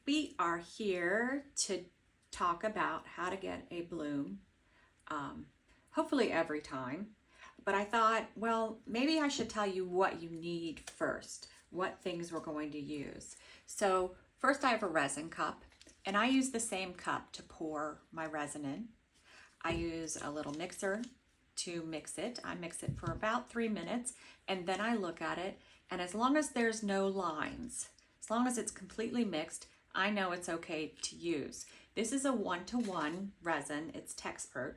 We are here to talk about how to get a bloom, hopefully every time. But I thought, well, maybe I should tell you what you need first, what things we're going to use. So first I have a resin cup, and I use the same cup to pour my resin in. I use a little mixer to mix it. I mix it for about 3 minutes, and then I look at it, and as long as there's no lines, as long as it's completely mixed, I know it's okay to use. This is a 1-to-1 resin. It's Texpert.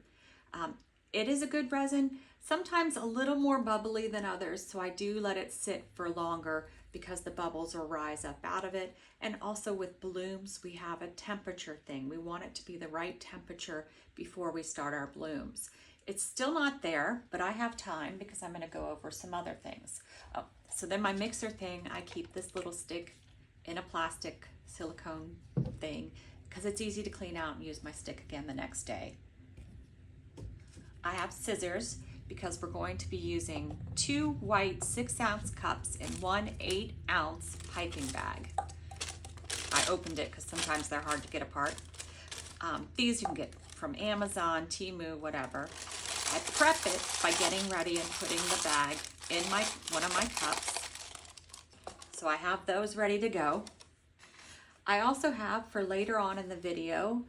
It is a good resin, sometimes a little more bubbly than others, so I do let it sit for longer because the bubbles will rise up out of it. And also with blooms, we have a temperature thing. We want it to be the right temperature before we start our blooms. It's still not there, but I have time because I'm going to go over some other things. Oh, so then my mixer thing, I keep this little stick in a plastic silicone thing because it's easy to clean out and use my stick again the next day. I have scissors because we're going to be using 2 white 6-ounce cups in 1 8-ounce piping bag. I opened it because sometimes they're hard to get apart. These you can get from Amazon, Temu, whatever. I prep it by getting ready and putting the bag in one of my cups. So I have those ready to go. I also have, for later on in the video,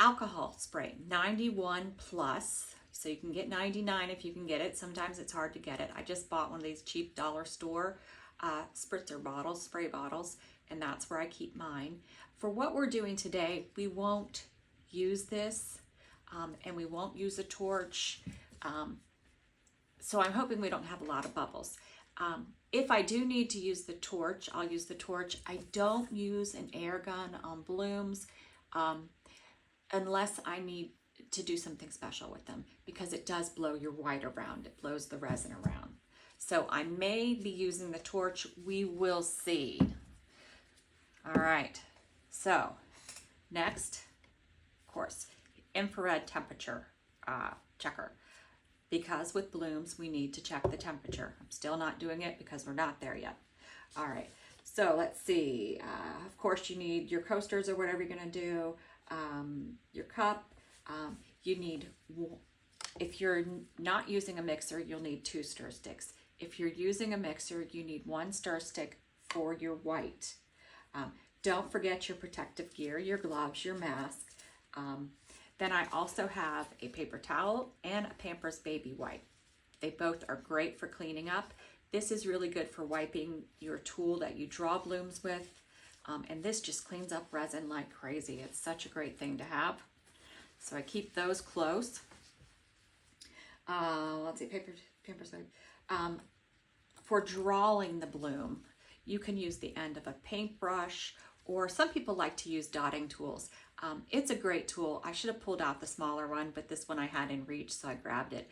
alcohol spray, 91 plus. So you can get 99 if you can get it. Sometimes it's hard to get it. I just bought one of these cheap dollar store spritzer bottles, spray bottles, and that's where I keep mine. For what we're doing today, we won't use this and we won't use a torch. So I'm hoping we don't have a lot of bubbles. If I do need to use the torch, I'll use the torch. I don't use an air gun on blooms unless I need to do something special with them, because it does blow your white around. It blows the resin around. So I may be using the torch. We will see. All right. So next, of course, infrared temperature checker. Because with blooms, we need to check the temperature. I'm still not doing it because we're not there yet. All right, so let's see. Of course, you need your coasters or whatever you're gonna do, your cup. You need, if you're not using a mixer, you'll need 2 stir sticks. If you're using a mixer, you need 1 stir stick for your white. Don't forget your protective gear, your gloves, your mask. Then I also have a paper towel and a Pampers Baby Wipe. They both are great for cleaning up. This is really good for wiping your tool that you draw blooms with. And this just cleans up resin like crazy. It's such a great thing to have. So I keep those close. Let's see, Pampers Wipe. For drawing the bloom, you can use the end of a paintbrush, or some people like to use dotting tools. It's a great tool. I should have pulled out the smaller one, but this one I had in reach, so I grabbed it.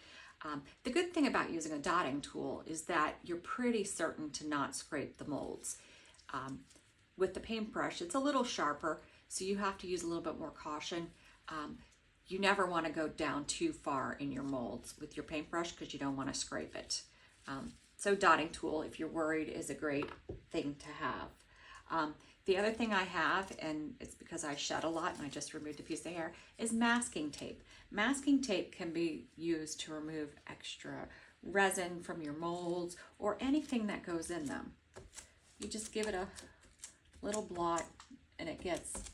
The good thing about using a dotting tool is that you're pretty certain to not scrape the molds. With the paintbrush, it's a little sharper, so you have to use a little bit more caution. You never want to go down too far in your molds with your paintbrush because you don't want to scrape it. So dotting tool, if you're worried, is a great thing to have. The other thing I have, and it's because I shed a lot and I just removed a piece of hair, is masking tape. Masking tape can be used to remove extra resin from your molds or anything that goes in them. You just give it a little blot and it gets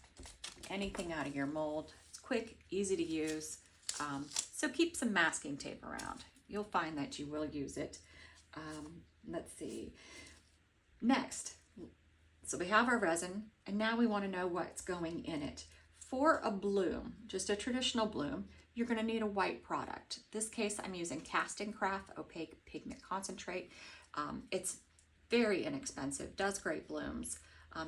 anything out of your mold. It's quick, easy to use. So keep some masking tape around. You'll find that you will use it. Let's see. Next. So we have our resin, and now we want to know what's going in it. For a bloom, just a traditional bloom, you're going to need a white product. In this case, I'm using Casting Craft Opaque Pigment Concentrate. It's very inexpensive, does great blooms.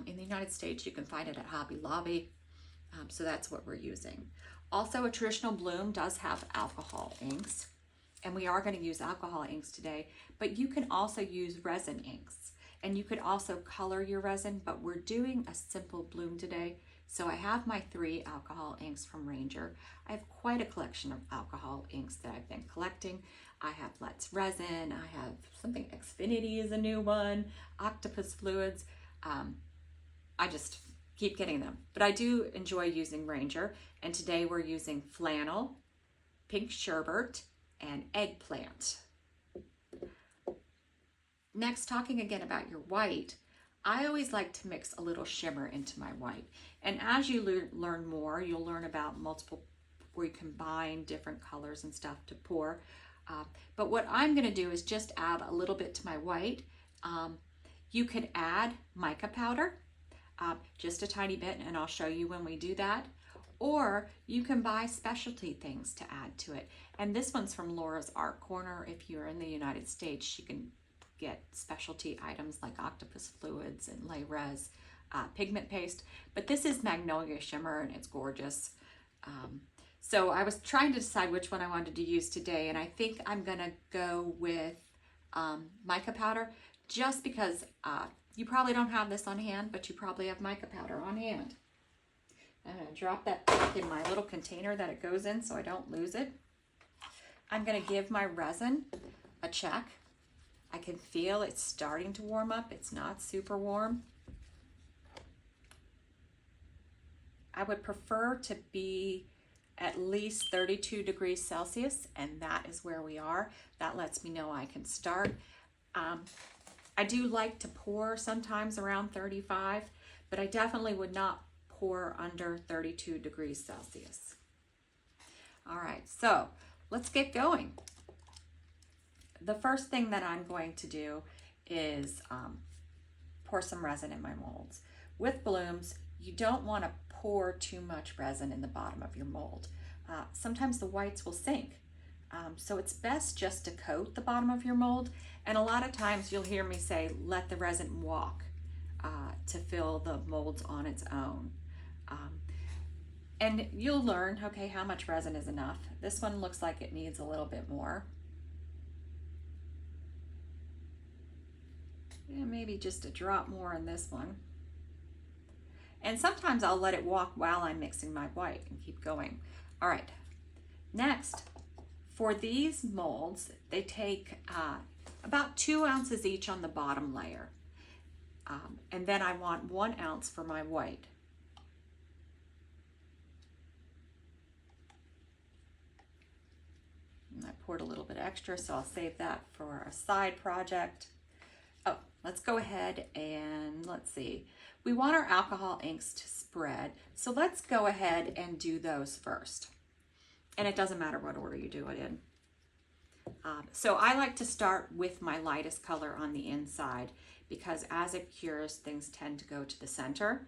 In the United States, you can find it at Hobby Lobby, so that's what we're using. Also, a traditional bloom does have alcohol inks, and we are going to use alcohol inks today, but you can also use resin inks. And you could also color your resin, but we're doing a simple bloom today. So I have my 3 alcohol inks from Ranger. I have quite a collection of alcohol inks that I've been collecting. I have Let's Resin, I have something, Xfinity is a new one, Octopus Fluids. I just keep getting them. But I do enjoy using Ranger, and today we're using flannel, pink sherbet, and eggplant. Next, talking again about your white, I always like to mix a little shimmer into my white. And as you learn more, you'll learn about multiple, where you combine different colors and stuff to pour. But what I'm gonna do is just add a little bit to my white. You could add mica powder, just a tiny bit, and I'll show you when we do that. Or you can buy specialty things to add to it. And this one's from Laura's Art Corner. If you're in the United States, she can get specialty items like octopus fluids and lay res pigment paste. But this is Magnolia Shimmer, and it's gorgeous. So I was trying to decide which one I wanted to use today, and I think I'm gonna go with mica powder, just because you probably don't have this on hand, but you probably have mica powder on hand. I'm gonna drop that back in my little container that it goes in so I don't lose it. I'm gonna give my resin a check. I can feel it's starting to warm up. It's not super warm. I would prefer to be at least 32 degrees Celsius, and that is where we are. That lets me know I can start. I do like to pour sometimes around 35, but I definitely would not pour under 32 degrees Celsius. All right, so let's get going. The first thing that I'm going to do is pour some resin in my molds. With blooms, you don't want to pour too much resin in the bottom of your mold. Sometimes the whites will sink. So it's best just to coat the bottom of your mold. And a lot of times you'll hear me say, let the resin walk to fill the molds on its own. And you'll learn, okay, how much resin is enough. This one looks like it needs a little bit more. Yeah, maybe just a drop more in this one. And sometimes I'll let it walk while I'm mixing my white and keep going. All right, next, for these molds, they take about 2 ounces each on the bottom layer. And then I want 1 ounce for my white. And I poured a little bit extra, so I'll save that for a side project. Oh, let's go ahead and let's see. We want our alcohol inks to spread, so let's go ahead and do those first. And it doesn't matter what order you do it in. So I like to start with my lightest color on the inside, because as it cures, things tend to go to the center.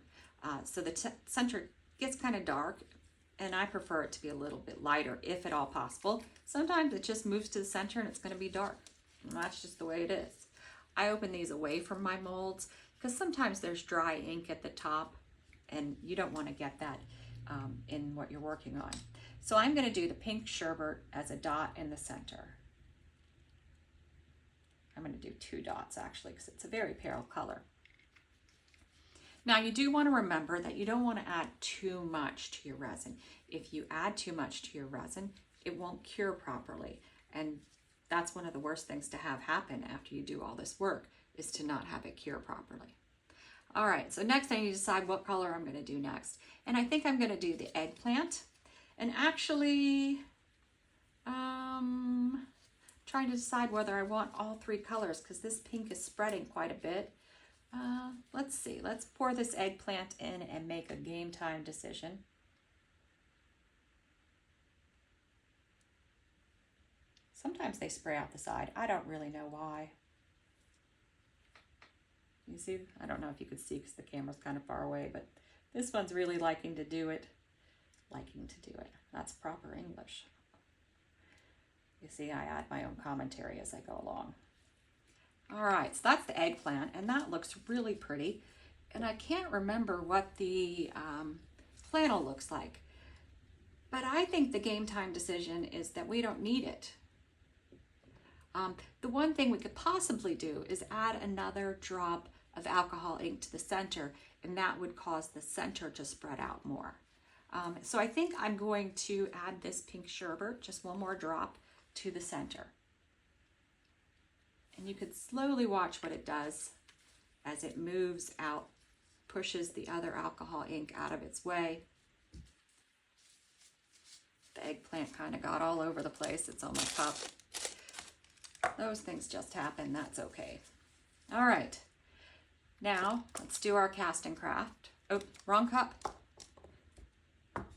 So the center gets kind of dark, and I prefer it to be a little bit lighter if at all possible. Sometimes it just moves to the center and it's going to be dark. And that's just the way it is. I open these away from my molds because sometimes there's dry ink at the top and you don't want to get that in what you're working on. So I'm going to do the pink sherbet as a dot in the center. I'm going to do 2 dots actually because it's a very pale color. Now you do want to remember that you don't want to add too much to your resin. If you add too much to your resin, it won't cure properly. And that's one of the worst things to have happen after you do all this work, is to not have it cure properly. All right, so next I need to decide what color I'm going to do next. And I think I'm going to do the eggplant. And actually, trying to decide whether I want all 3 colors because this pink is spreading quite a bit. Let's see, let's pour this eggplant in and make a game time decision. Sometimes they spray out the side. I don't really know why. You see, I don't know if you could see because the camera's kind of far away, but this one's really liking to do it. That's proper English. You see, I add my own commentary as I go along. All right, so that's the eggplant, and that looks really pretty. And I can't remember what the flannel looks like, but I think the game time decision is that we don't need it. The one thing we could possibly do is add another drop of alcohol ink to the center, and that would cause the center to spread out more. So I think I'm going to add this pink sherbet, just 1 more drop, to the center. And you could slowly watch what it does as it moves out pushes the other alcohol ink out of its way. The eggplant kind of got all over the place. It's on my cup. Those things just happen. That's okay. All right. Now, let's do our cast and craft. Oh, wrong cup.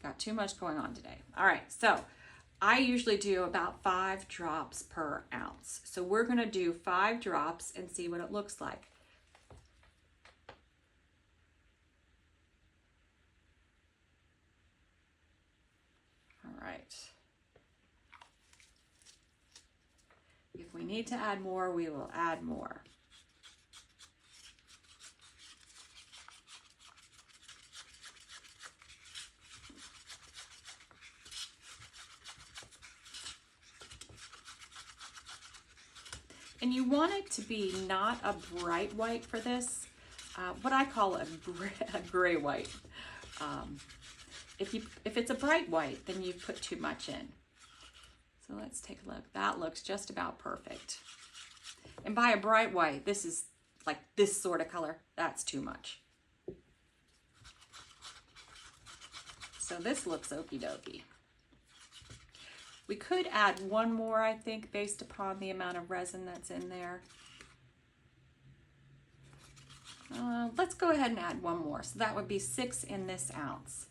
Got too much going on today. All right, so I usually do about 5 drops per ounce. So we're gonna do 5 drops and see what it looks like. All right. If we need to add more, we will add more. And you want it to be not a bright white for this, what I call a gray white. If it's a bright white, then you've put too much in. So let's take a look. That looks just about perfect. And by a bright white, this is like this sort of color. That's too much. So this looks okie dokie. We could add one more, I think, based upon the amount of resin that's in there. Let's go ahead and add one more. So that would be 6 in this ounce.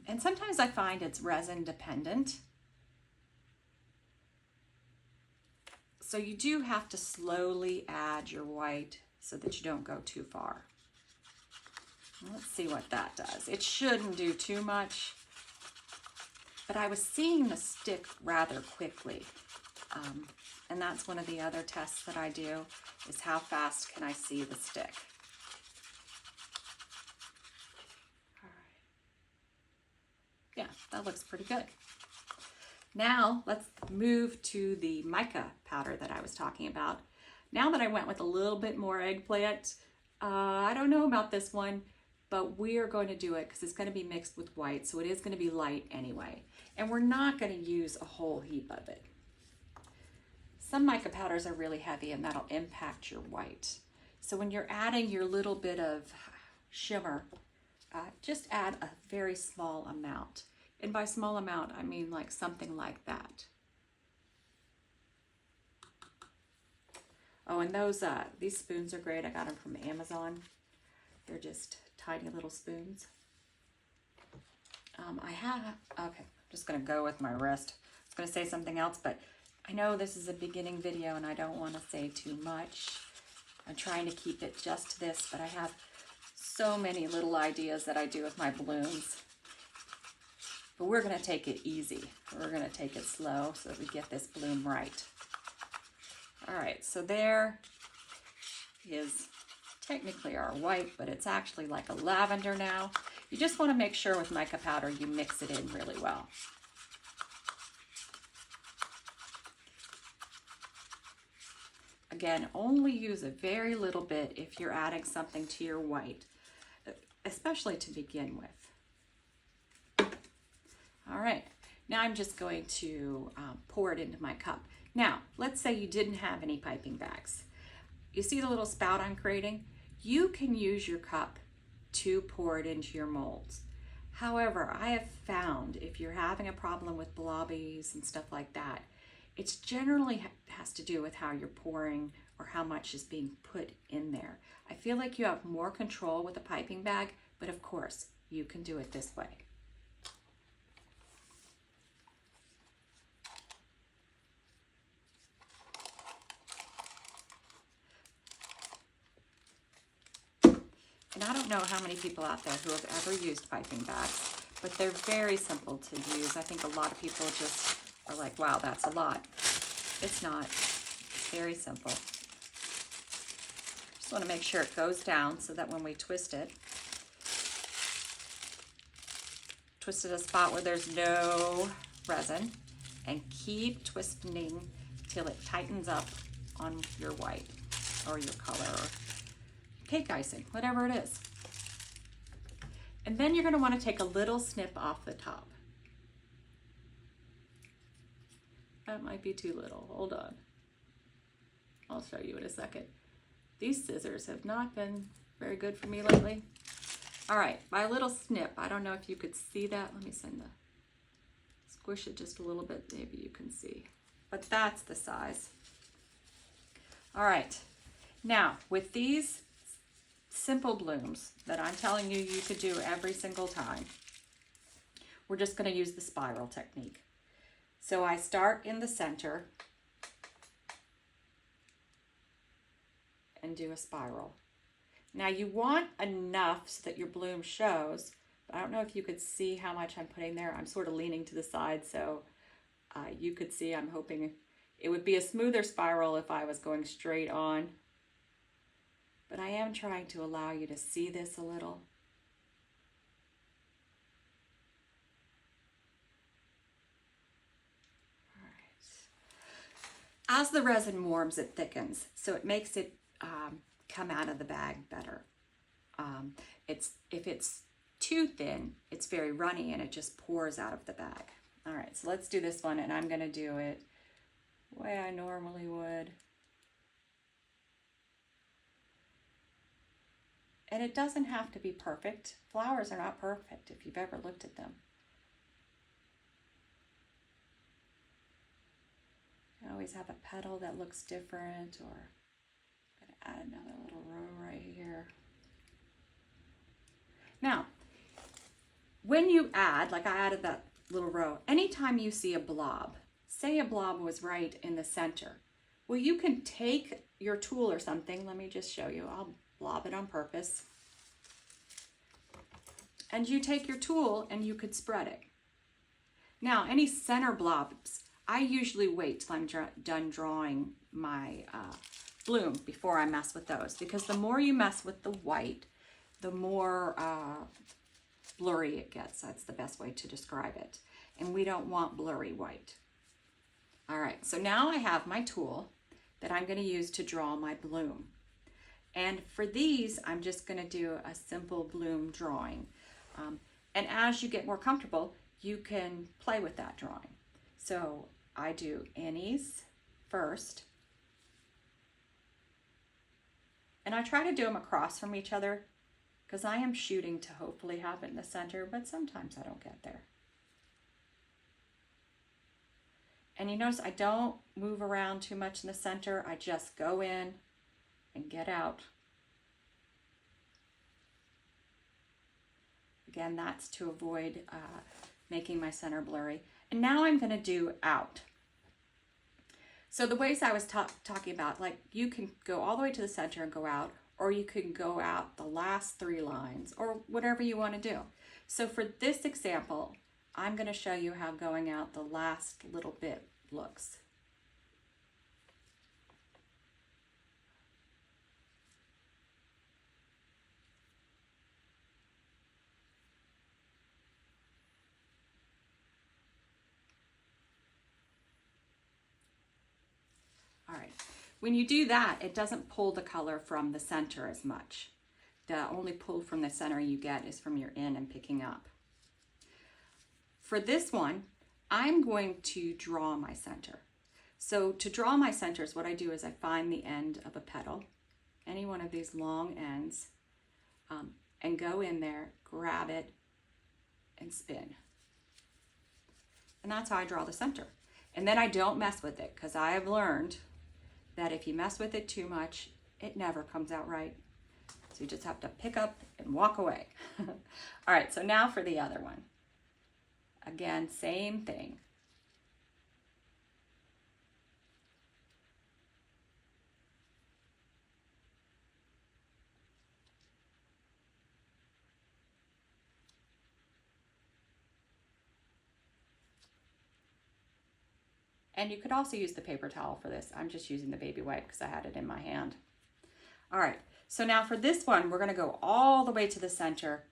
And sometimes I find it's resin dependent. So you do have to slowly add your white so that you don't go too far. Let's see what that does. It shouldn't do too much. But I was seeing the stick rather quickly. And that's one of the other tests that I do, is how fast can I see the stick. All right. Yeah, that looks pretty good. Now let's move to the mica powder that I was talking about. Now that I went with a little bit more eggplant, I don't know about this one, but we are going to do it because it's going to be mixed with white, so it is going to be light anyway. And we're not going to use a whole heap of it. Some mica powders are really heavy and that'll impact your white. So when you're adding your little bit of shimmer, just add a very small amount. And by small amount, I mean like something like that. Oh, and those these spoons are great. I got them from Amazon. They're just tiny little spoons. Okay, I'm just gonna go with my wrist. I was gonna say something else, but I know this is a beginning video and I don't wanna say too much. I'm trying to keep it just to this, but I have so many little ideas that I do with my balloons. But we're gonna take it easy. We're gonna take it slow so that we get this bloom right. All right, so there is technically our white, but it's actually like a lavender now. You just want to make sure with mica powder you mix it in really well. Again, only use a very little bit if you're adding something to your white, especially to begin with. All right, now I'm just going to pour it into my cup. Now, let's say you didn't have any piping bags. You see the little spout I'm creating? You can use your cup to pour it into your molds. However, I have found if you're having a problem with blobbies and stuff like that, it's generally has to do with how you're pouring or how much is being put in there. I feel like you have more control with a piping bag, but of course, you can do it this way. And I don't know how many people out there who have ever used piping bags, but they're very simple to use. I think a lot of people just are like, wow, that's a lot. It's not. It's very simple. Just want to make sure it goes down so that when we twist it at a spot where there's no resin, and keep twisting till it tightens up on your white or your color or cake icing, whatever it is. And then you're going to want to take a little snip off the top. That might be too little. Hold on. I'll show you in a second. These scissors have not been very good for me lately. All right, my little snip. I don't know if you could see that. Let me squish it just a little bit. Maybe you can see. But that's the size. All right. Now, with these simple blooms that I'm telling you you could do every single time, we're just going to use the spiral technique. So I start in the center and do a spiral. Now you want enough so that your bloom shows, but I don't know if you could see how much I'm putting there. I'm sort of leaning to the side so you could see. I'm hoping it would be a smoother spiral if I was going straight on. But I am trying to allow you to see this a little. All right. As the resin warms, it thickens, so it makes it come out of the bag better. If it's too thin, it's very runny and it just pours out of the bag. All right, so let's do this one, and I'm gonna do it the way I normally would. And it doesn't have to be perfect. Flowers are not perfect if you've ever looked at them. You always have a petal that looks different, or I'm gonna add another little row right here. Now, when you add, like I added that little row, anytime you see a blob, say a blob was right in the center, well, you can take your tool or something. Let me just show you. I'll blob it on purpose. And you take your tool and you could spread it. Now, any center blobs, I usually wait till I'm done drawing my bloom before I mess with those, because the more you mess with the white, the more blurry it gets. That's the best way to describe it. And we don't want blurry white. All right, so now I have my tool that I'm gonna use to draw my bloom. And for these, I'm just gonna do a simple bloom drawing. And as you get more comfortable, you can play with that drawing. So I do innies first. And I try to do them across from each other because I am shooting to hopefully have it in the center, but sometimes I don't get there. And you notice I don't move around too much in the center. I just go in and get out. Again, that's to avoid making my center blurry. And now I'm going to do out. So the ways I was talking about, like you can go all the way to the center and go out, or you can go out the last 3 lines, or whatever you want to do. So for this example, I'm going to show you how going out the last little bit looks. All right, when you do that, it doesn't pull the color from the center as much. The only pull from the center you get is from your in and picking up. For this one, I'm going to draw my center. So to draw my centers, what I do is I find the end of a petal, any one of these long ends, and go in there, grab it, and spin. And that's how I draw the center. And then I don't mess with it, because I have learned that if you mess with it too much, it never comes out right. So you just have to pick up and walk away. All right, so now for the other one. Again, same thing. And you could also use the paper towel for this. I'm just using the baby wipe because I had it in my hand. All right, so now for this one, we're gonna go all the way to the center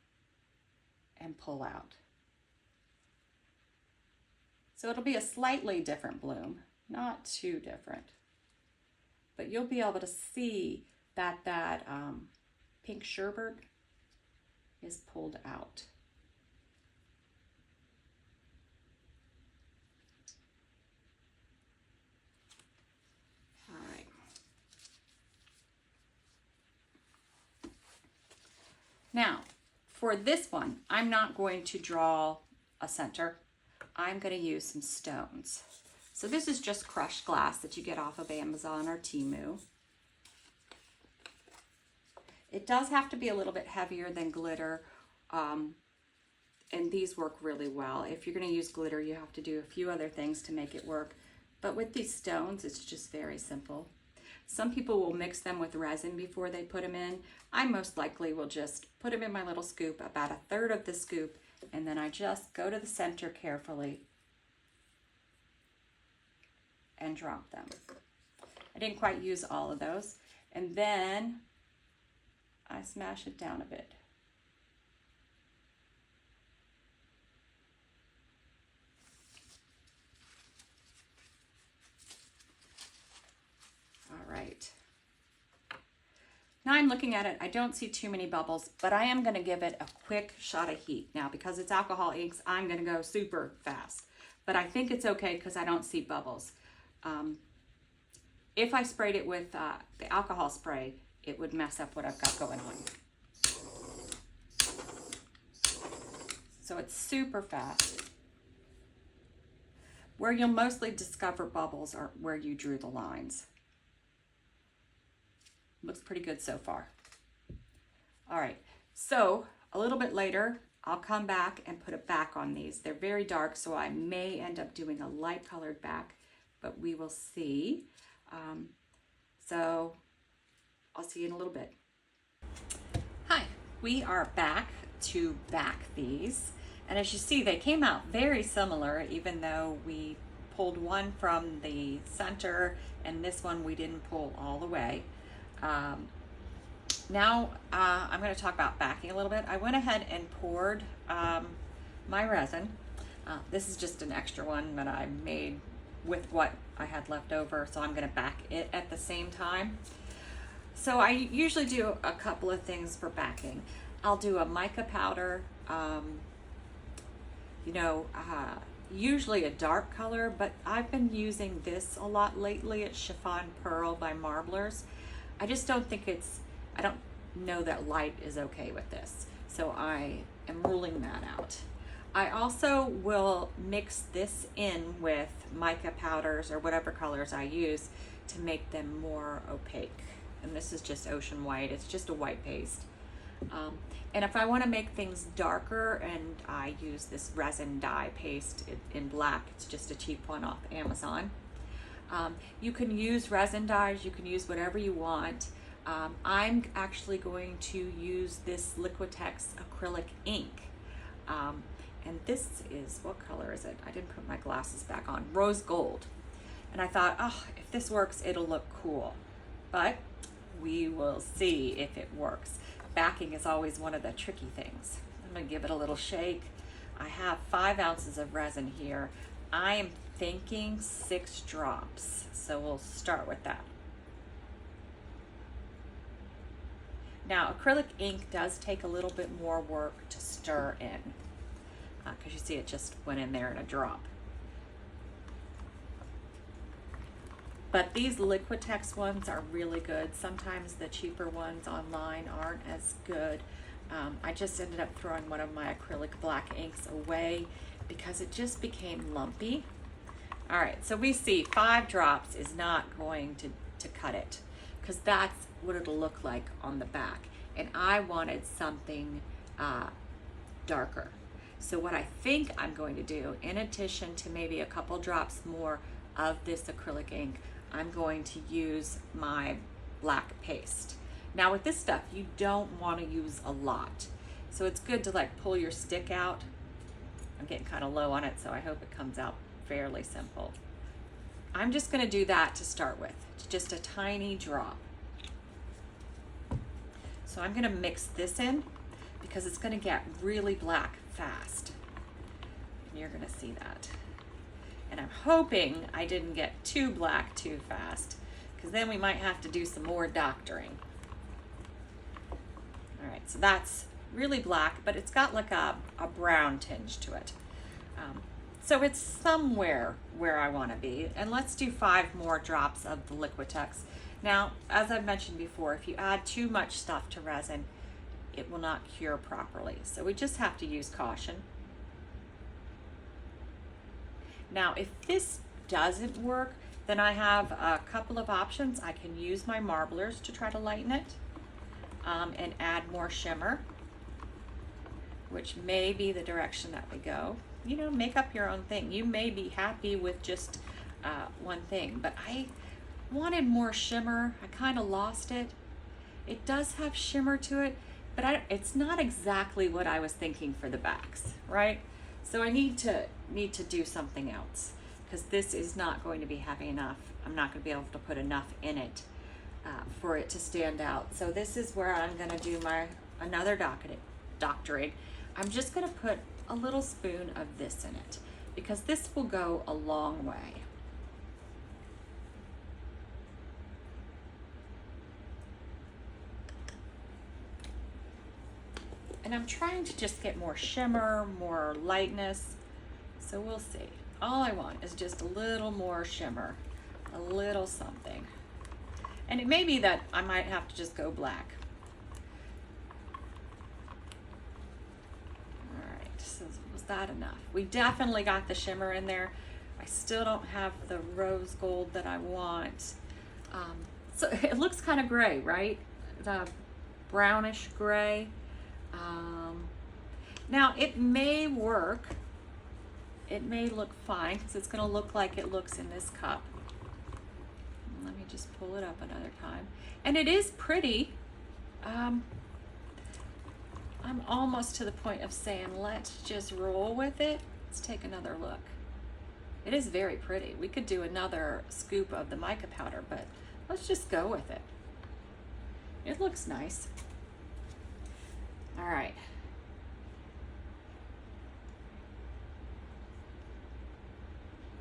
and pull out. So it'll be a slightly different bloom, not too different. But you'll be able to see that pink sherbet is pulled out. Now, For this one, I'm not going to draw a center. I'm going to use some stones. So this is just crushed glass that you get off of Amazon or Temu. It does have to be a little bit heavier than glitter, and these work really well. If you're going to use glitter, you have to do a few other things to make it work. But with these stones, it's just very simple. Some people will mix them with resin before they put them in. I most likely will just put them in my little scoop, about 1/3 of the scoop, and then I just go to the center carefully and drop them. I didn't quite use all of those. And then I smash it down a bit. All right. Now I'm looking at it, I don't see too many bubbles, but I am gonna give it a quick shot of heat. Now, because it's alcohol inks, I'm gonna go super fast, but I think it's okay because I don't see bubbles. If I sprayed it with the alcohol spray, it would mess up what I've got going on. So it's super fast. Where you'll mostly discover bubbles are where you drew the lines. Looks pretty good so far. All right, so a little bit later, I'll come back and put a back on these. They're very dark, so I may end up doing a light colored back, but we will see. So I'll see you in a little bit. Hi, we are back to back these. And as you see, they came out very similar, even though we pulled one from the center and this one we didn't pull all the way. Now I'm going to talk about backing a little bit. I went ahead and poured my resin. This is just an extra one that I made with what I had left over, so I'm going to back it at the same time. So I usually do a couple of things for backing. I'll do a mica powder, usually a dark color, but I've been using this a lot lately. It's Chiffon Pearl by Marblers. I just don't think I don't know that light is okay with this. So I am ruling that out. I also will mix this in with mica powders or whatever colors I use to make them more opaque. And this is just ocean white. It's just a white paste. And if I want to make things darker, and I use this resin dye paste in black, it's just a cheap one off Amazon. You can use resin dyes, you can use whatever you want. I'm actually going to use this Liquitex acrylic ink. And this is, what color is it? I didn't put my glasses back on. Rose gold. And I thought, oh, if this works, it'll look cool. But we will see if it works. Backing is always one of the tricky things. I'm gonna give it a little shake. I have 5 ounces of resin here. I am thinking 6 drops. So we'll start with that. Now, acrylic ink does take a little bit more work to stir in, because you see it just went in there in a drop. But these Liquitex ones are really good. Sometimes the cheaper ones online aren't as good. I just ended up throwing one of my acrylic black inks away because it just became lumpy. All right, so we see 5 drops is not going to cut it, because that's what it'll look like on the back. And I wanted something darker. So what I think I'm going to do, in addition to maybe a couple drops more of this acrylic ink, I'm going to use my black paste. Now with this stuff, you don't want to use a lot. So it's good to like pull your stick out. I'm getting kind of low on it, so I hope it comes out fairly simple. I'm just going to do that to start with, just a tiny drop. So I'm going to mix this in because it's going to get really black fast. And you're going to see that. And I'm hoping I didn't get too black too fast, because then we might have to do some more doctoring. All right, so that's really black, but it's got like a brown tinge to it. So it's somewhere where I want to be. And let's do 5 more drops of the Liquitex. Now, as I've mentioned before, if you add too much stuff to resin, it will not cure properly. So we just have to use caution. Now, if this doesn't work, then I have a couple of options. I can use my marblers to try to lighten it and add more shimmer, which may be the direction that we go. You know, make up your own thing. You may be happy with just one thing, but I wanted more shimmer. I kind of lost it. It does have shimmer to it, but it's not exactly what I was thinking for the backs, right? So I need to do something else, because this is not going to be heavy enough. I'm not going to be able to put enough in it for it to stand out. So this is where I'm going to do another doctoring. I'm just going to put a little spoon of this in it, because this will go a long way. And I'm trying to just get more shimmer, more lightness. So we'll see. All I want is just a little more shimmer, a little something. And it may be that I might have to just go black. All right, so was that enough? We definitely got the shimmer in there. I still don't have the rose gold that I want. So it looks kind of gray, right? The brownish gray. Now it may work. It may look fine, because it's going to look like it looks in this cup. Let me just pull it up another time. And it is pretty. I'm almost to the point of saying, let's just roll with it. Let's take another look. It is very pretty. We could do another scoop of the mica powder, but let's just go with it. It looks nice. All right.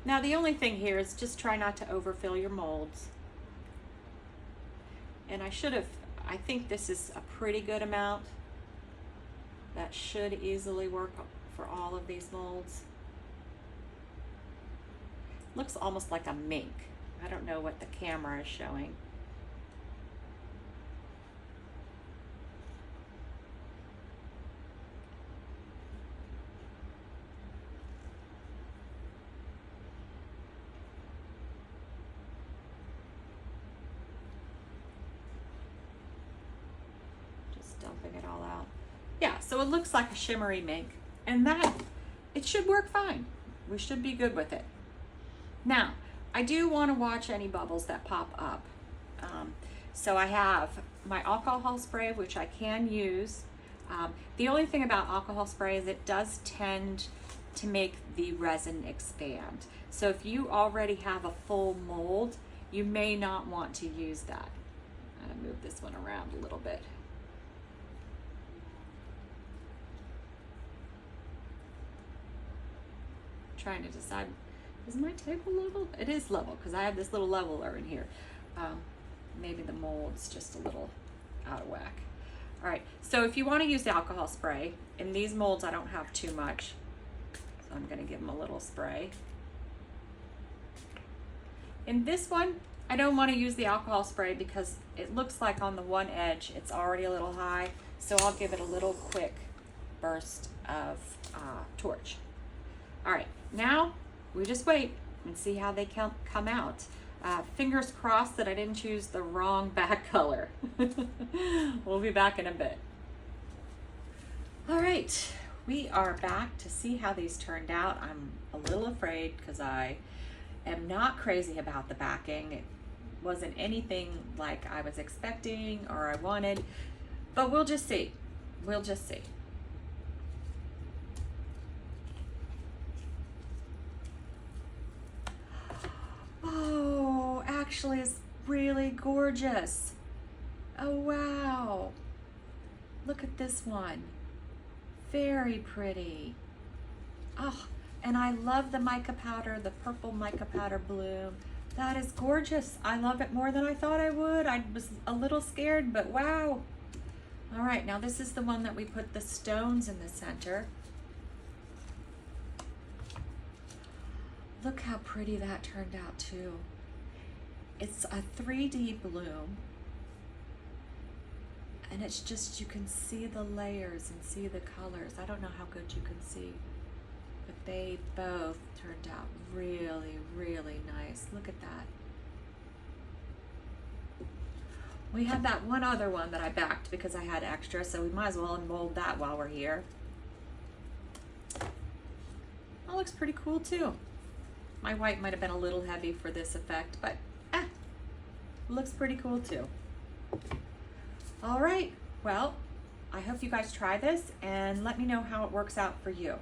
Now the only thing here is just try not to overfill your molds. And I think this is a pretty good amount. That should easily work for all of these molds. Looks almost like a mink. I don't know what the camera is showing. Dumping it all out. Yeah, so it looks like a shimmery mink, and that, it should work fine. We should be good with it. Now, I do want to watch any bubbles that pop up. So I have my alcohol spray, which I can use. The only thing about alcohol spray is it does tend to make the resin expand. So if you already have a full mold, you may not want to use that. I'm gonna move this one around a little bit. Trying to decide, is my table level? It is level, because I have this little leveler in here. Maybe the mold's just a little out of whack. All right, so if you want to use the alcohol spray, in these molds I don't have too much, so I'm going to give them a little spray. In this one, I don't want to use the alcohol spray because it looks like on the one edge it's already a little high, so I'll give it a little quick burst of torch. All right, now we just wait and see how they come out. Fingers crossed that I didn't choose the wrong back color. We'll be back in a bit. All right, we are back to see how these turned out. I'm a little afraid because I am not crazy about the backing. It wasn't anything like I was expecting or I wanted, but we'll just see. We'll just see. Oh, actually it's really gorgeous. Oh, wow. Look at this one. Very pretty. Oh, and I love the mica powder, the purple mica powder bloom. That is gorgeous. I love it more than I thought I would. I was a little scared, but wow. All right, now this is the one that we put the stones in the center. Look how pretty that turned out too. It's a 3D bloom. And it's just, you can see the layers and see the colors. I don't know how good you can see, but they both turned out really, really nice. Look at that. We had that one other one that I backed because I had extra, so we might as well mold that while we're here. That looks pretty cool too. My white might have been a little heavy for this effect, but looks pretty cool too. All right, well, I hope you guys try this and let me know how it works out for you.